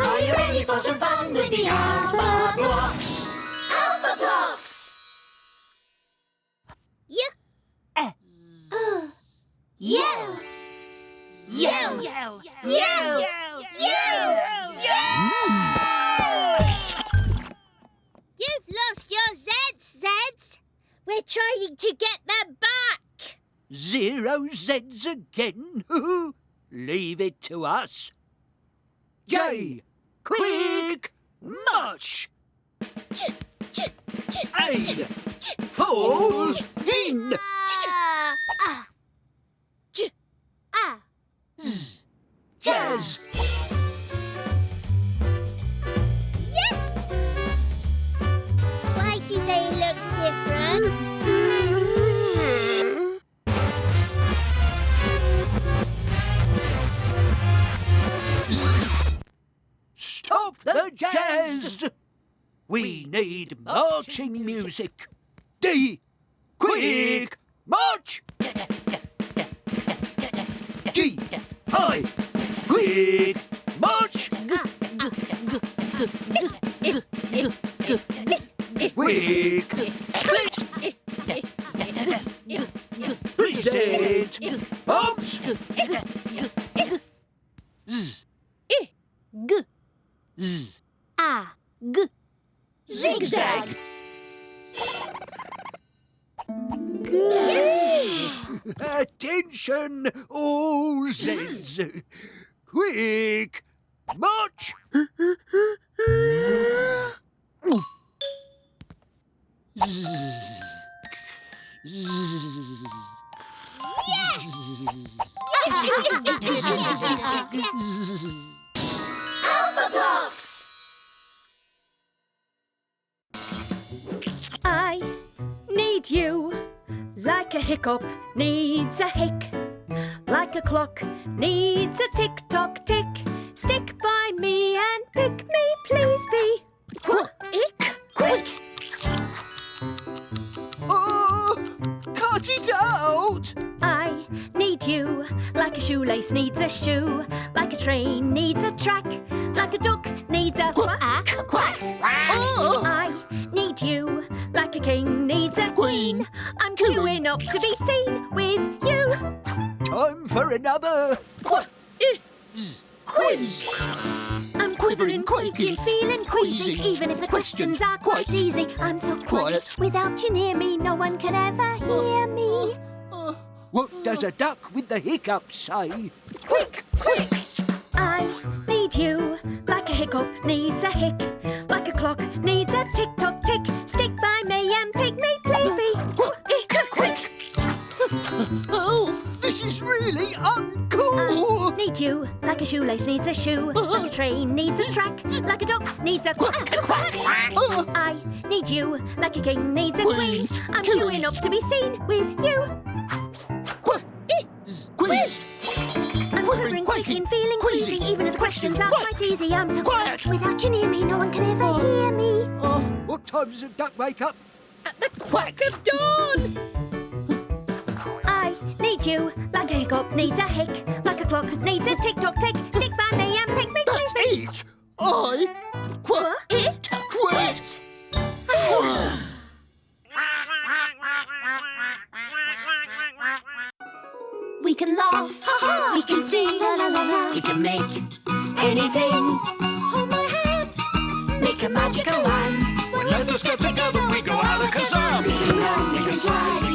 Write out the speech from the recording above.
Are you ready for some fun with the Alphablocks? Alphablocks! Yell! Yell! Yell! Yell! You've lost your Zeds. We're trying to get them back. 0 Zs again? Leave it to us. J, quick, march! A, fall in! Z, jazz! Yes! Why do they look different? Stop the jazz! We need marching music. D, quick, march! G, I, quick, march! Quick, split! Present, arms! Z, Z, zigzag! Attention, all Zs! Quick, march! Alphablocks! I need you like a hiccup needs a hic, like a clock needs a tick-tock tick. Stick by me and pick me, please be quick. Oh, cut it out! I need you like a shoelace needs a shoe, like a train needs a track, like a duck needs a quack. Oh. I need you like a king needs a queen. I'm queuing up to be seen with you. Time for another quiz. I'm quivering, quaking, feeling queasy, even if the questions are quite easy. I'm so quiet. Without you near me, no one can ever hear me. What does a duck with the hiccups say? Quick! I need you like a hiccup needs a hic, like a clock needs a tick-tock tick. Stick by me and pick me, please be quick. Oh, this is really uncool. I need you like a shoelace needs a shoe, like a train needs a track, like a duck needs a quack. I need you like a king needs a queen. I'm queuing up to be seen with you. Quiz. I'm quivering, quaking, feeling queasy, even if the questions are quite easy. I'm so quiet. Without you near me, no one can ever hear me. What time does a duck wake up? At the quack of dawn! I need you like a hiccup needs a hic, like a clock needs a tick-tock tick. Stick by me and pick me, please be. It. I quit. We can laugh, we can sing, la la la la. We can make anything. Hold my hand, make a magical land. When let us get together, we go alakazam. We can run, we can slide,